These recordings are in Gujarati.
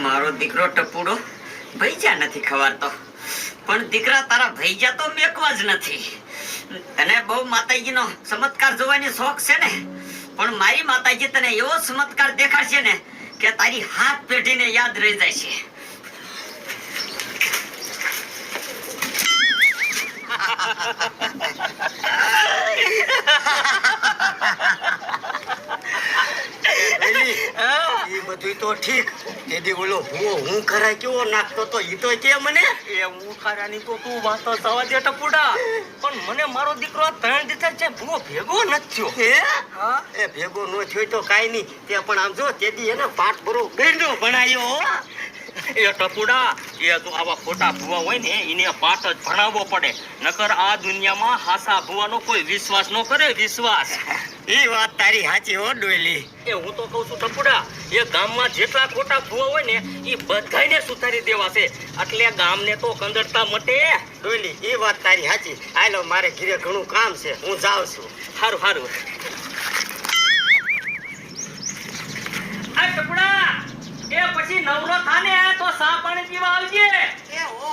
મારો દીકરો ટપુડો ભૈજા નથી ખવારતો, પણ દીકરા તારા ભૈજા તો મેકવા જ નથી. તને બહુ માતાજીનો ચમત્કાર જોવાની શોખ છે ને, પણ મારી માતાજી તને એવો ચમત્કાર દેખાડશે ને કે તારી હાથ પેઢીને યાદ રહી જાય છે. બધું તો ઠીક, તેથી ઓલો હું ખરા કેવો નાખતો તો ઈ તો કે મને એ હું ખરાની તો તું વાત થવા દે ટપુડા, પણ મને મારો દીકરો 3 દિવસ છે ભૂવો ભેગો નથી થયો. હા એ ભેગો નો થયો તો કાઈ નહીં, તે પણ આમ જો તેથી એને પાઠ ભરો ગેંડો ભણાયો. એ ટપુડા, એ તો આવા ખોટા ભૂવા હોય ને એને પાઠ જ ભણાવવો પડે, નકર આ દુનિયામાં હાસા ભૂવાનો કોઈ વિશ્વાસ ન કરે. વિશ્વાસ ઈ વાત તારી સાચી હો ડોયલી. એ હું તો કહું છું ટપુડા, એ ગામમાં જેટલા ખોટા ભૂવા હોય ને એ બધાને સુધારી દેવા છે, એટલે ગામને તો કંદરતા મટે. ડોયલી ઈ વાત તારી સાચી. હાલો મારે ઘરે ઘણું કામ છે, હું જાઉં છું. હારું હારું. આ ટપુડા, એ પછી નવરો થાને તો સા પાણી પીવા આવજે. એ હો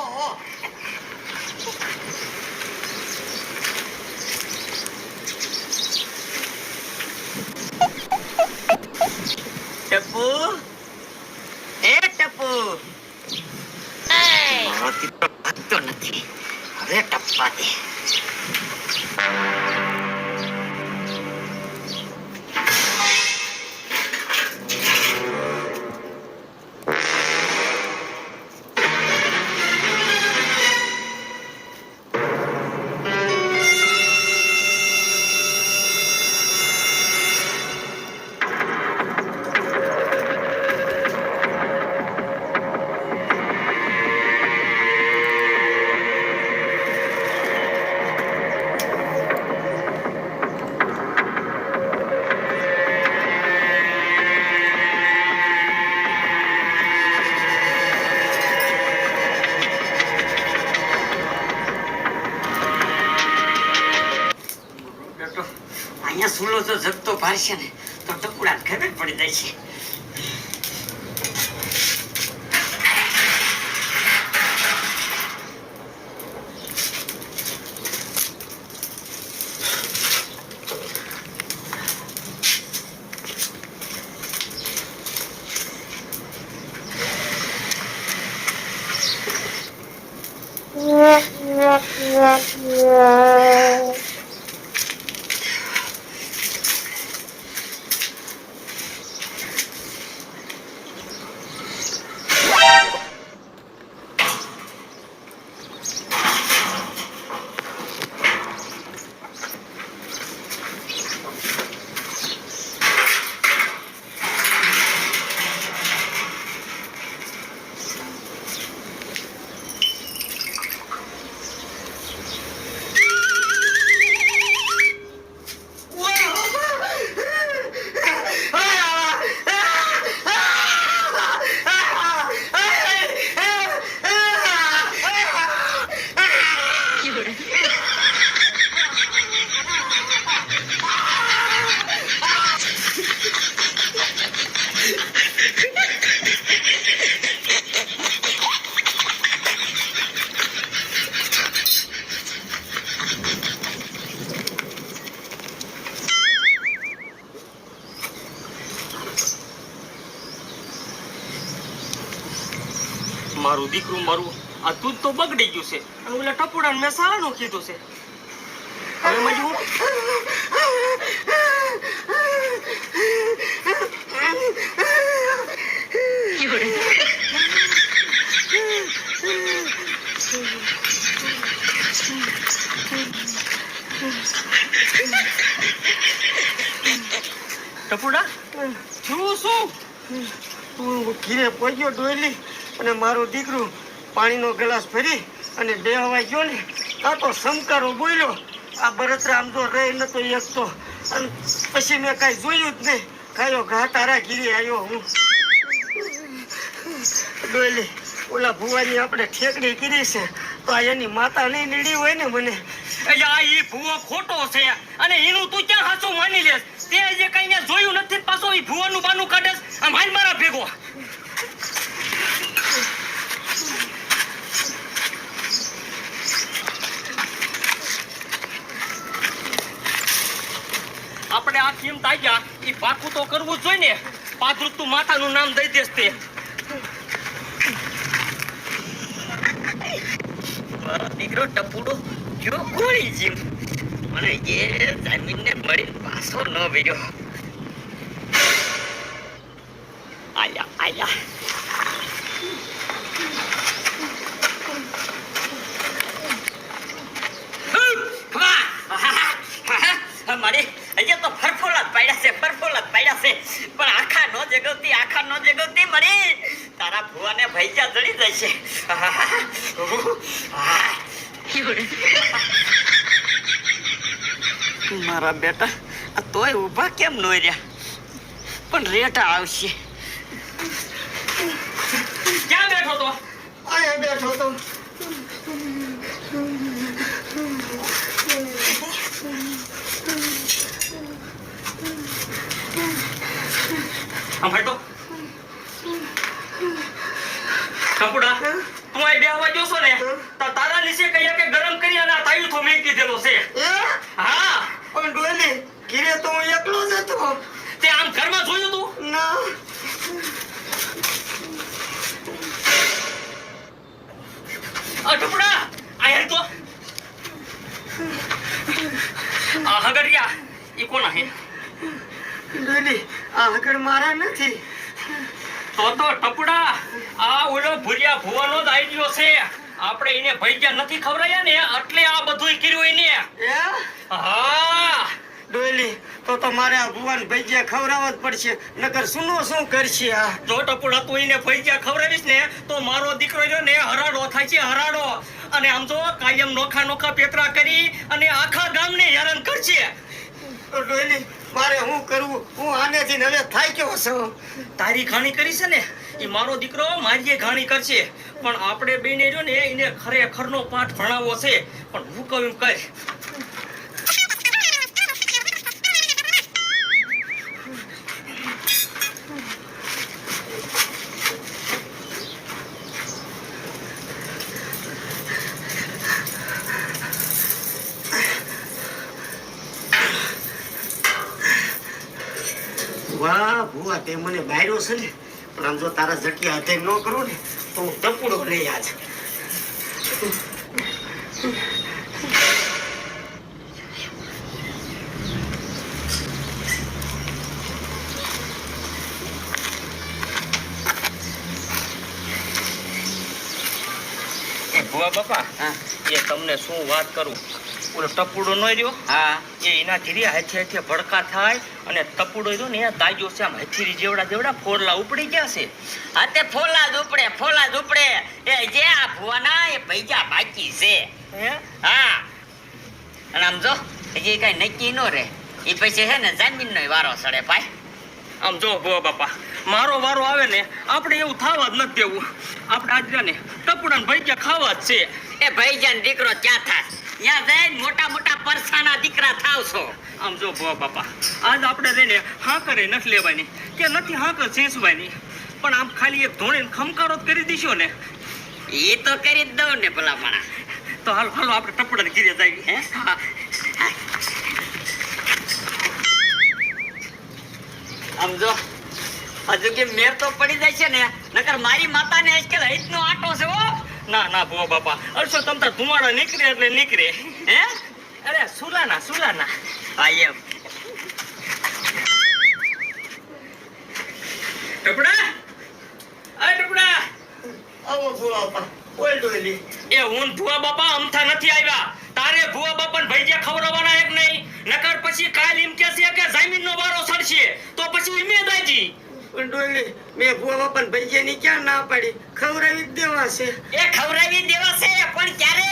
ટપુ, એ ટપુ, મારો દીકરો ભાગતો નથી, હવે ટપવા દે. અહીંયા સુલો જો જગતો ભારશે ને તો ટપુડા ખબર પડી જાય છે. મારું દીકરું મારું આ દૂધ તો બગડી ગયું છે, અને ઓલા ટપુડાને મેં સારાનું કીધું છે. હવે મજુ ટપુડા શું શું તું ઘીરે પહોંચ્યો ડોયલી, અને મારું દીકરું પાણીનો ગ્લાસ ભરી અને બેહવાઈ ગયો ને આ તો સંકારો બોલ્યો. આ બળતરા આમ તો રહી નતો એકતો, અને પછી મેં કાંઈ જોયું જ નહીં. કાયો ઘા તારા ઘીરે આવ્યો હું. ડોયલી ઓલા ભુવાની આપણે ઠેકડી કરી છે તો આ એની માતા નહીં નીડી હોય ને મને. એટલે આ ઈ ભૂવો ખોટો છે, અને એનું તું ક્યાં સાચું માની લેસ? તે જે કઈ જોયું નથી, પાછો ઈ ભૂવાનું બાનું કાઢે આમ હાલ મારા ભેગો. તાગ્યા ઈ પાકું તો કરવું જ જોઈએ ને. પાદરું તું માતાનું નામ દઈ દેસ તે. મારો દીકરો ટપુડો જો ગોળી જીવ મને એ જમીનને મળી પાછો ન વેર્યો. આયા મારી અહીંયા તો ફરફોલા જ પાડ્યા છે પણ આખા નો જગવતી મરી તારા ભુવાને ભૈજા જડી જશે. મારા બેટા આ તોય ઊભા કેમ નો રહ્યા? પણ રેટા આવશે. ક્યાં બેઠો તો? આયા બેઠો તો. ભાઈ તો ટપુડા તું આ બેહવા જોશો ને તો તારા નીચે કહીએ કે ગરમ કરી અને આ તાયું તો મેં કીધેલો છે. હા પણ ડોલી ઘીરે તો હું એકલો જ હતો. તે આમ ઘરમાં જોયું તું? ના ટપુડા આયા તો આ હગરિયા ઈ કોના હે? ડોલી આ હગડ મારા નથી. તો ટપુડા આ ઓલો ભુરિયા ભુવાનો જ આઈડિયો છે. આપણે એને ભૈજા નથી ખવરાયા ને એટલે આ બધુંય કર્યું એને. હા ડોલી તો મારે આ ભુવન ભૈયા ખવડાવવા જ પડશે, નકર શું કરશે આ? જો ટપુડા તું એને ભૈજા ખવડાવીશ ને તો મારો દીકરો જો ને હરાડો થાય છે, હરાડો. અને આમ તો કાયમ નોખા પેતરા કરી અને આખા ગામને હેરાન કરશે. તો ડોલી મારે શું કરવું? હું આનેથી હવે થાક્યો છું. તારી ઘાણી કરી છે ને એ મારો દીકરો મારીએ ઘાણી કરશે. પણ આપણે બેને જો ને એને ખરેખરનો પાઠ ભણાવવો છે. પણ હું કહું એમ કર. વાહ ભુવા તે મને બાયરો છે ને, પણ આમ જો તારા જટિયા હાથે ન કરું ને તો હું ટપુડો રહી આજ. ભુવા બાપા એ તમને શું વાત કરું, ઓલો ટપુડો નો રહ્યો હા એ એના ધીરે હાથે ભડકા થાય અને ટપુડો રહ્યો ને એ દાજો છે આમ હથેરી જેવડા ફોરલા ઉપડી ગયા છે. આ તે ફોલા જ ઉપડે એ જે આ ભુવાના એ ભૈજા બાકી છે. હે હા અને આમ જો હજી કઈ નક્કી નો રે એ પછી છે ને જમીન નો વારો સડે ભાઈ. આમ જો ભુવા બાપા મારો વારો આવે ને આપણે એવું થવા જ નથી દેવું. આપણે આજ ને ટપુડાને ભૈજા ખાવા જ છે. એ ભૈજાન દીકરો ક્યાં થાય? ત્યાં જઈને મોટા પરસાના દીકરા થાવ છો. આમ જો ભુવા બાપા આજ આપણે રહીને હાકરે નથી લેવાની કે નથી હાકર ચેસવાની, પણ આમ ખાલી એક ધોળીને ખમકારો જ કરી દીશો ને એ તો કરી જ દઉં ને ભલા માણા. તો હાલો આપણે ટપુડાને ઘીરે જઈએ. હે હા. આમ જો હજુ કે મેર તો પડી જાય છે ને, નકર મારી માતાને આજકાલ હિતનો આટો છે હો. ના ભુવા બાપા અરસો તમતા ધુમાડા નીકળે એટલે નીકળે. હે અરે સુલાના હા એમ ટપડા આવો ભુવા બાપા. ઓય ડોલી એ હું ભુવા બાપા અમથા નથી આવ્યા. તારે ભુવા બાપાને ભૈજા ખવડાવવાના એક નહીં, નકર પછી કાલ એમ કહેશે કે જમીનનો વારો સડશે તો પછી એમે દાજી. પણ ડોલી મેં ભુવા બાપાને ભૈયાની ક્યાં ના પાડી? ખવડાવી જ દેવા છે. એ ખવડાવી દેવા છે પણ ક્યારે?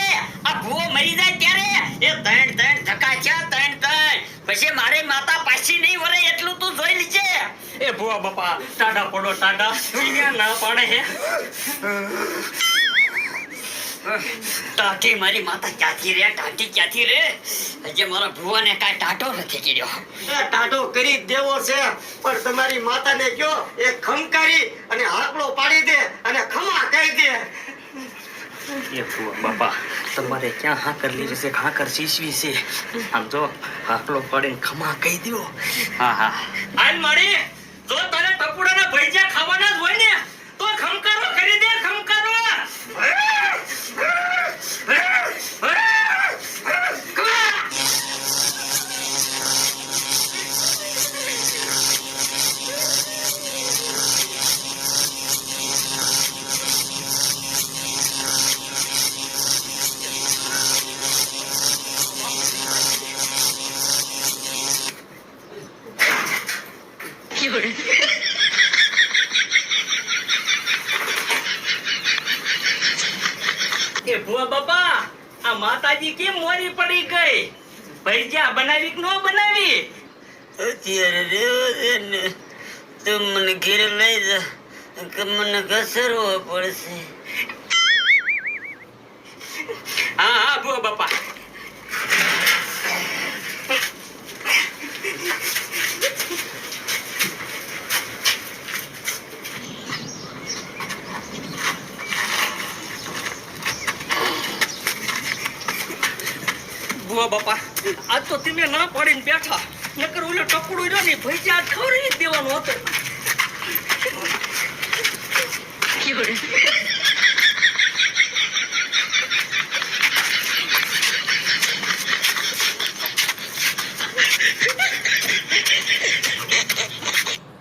આ ભૂવો મરી જાય ત્યારે એ ત્રણ ધક્કા છે, ત્રણ પછી મારી માતા પાછી નહીં વરે એટલું તું જોઈ લીજે. એ ભુવા બાપા ટાડા પડો ટાડા અહીંયા ના પાડે હે. ટાઢી મારી માતા ક્યાંથી રે? હજી મારા ભુવાને કાંઈ ટાઢો નથી કર્યો. એ ટાઢો કરી જ દેવો છે, પણ તમારી માતાને કયો એ ખમકારી અને હાકડો પાડી દે અને ખમા કહી દે. એ ભુવા બાપા તમારે ક્યાં હાકર લીધી છે હાકર શીશવી છે આમ જો હાકલો પાડીને ખમા કહી દ્યો હા હા આલ મારી જો તને ટપુડાના ભજીયા ખાવાના જ હોય ને તો ખમકારો કરી દે ખમકારો એ ભુવા બાપા આ માતાજી કેમ મોરી પડી ગઈ ભજીયા બનાવી કે ન બનાવી અત્યારે રેવા દે ને તો મને ઘેર લઈ જા કે મને ઘસરવો પડશે. હા હા ભુવા બાપા ભુવા બાપા આજ તો તમે ના પાડીને બેઠા નકર ઓલો ટપડું રહ્યો ને ભજીયા આજ ખવડાવી જ દેવાનો હતો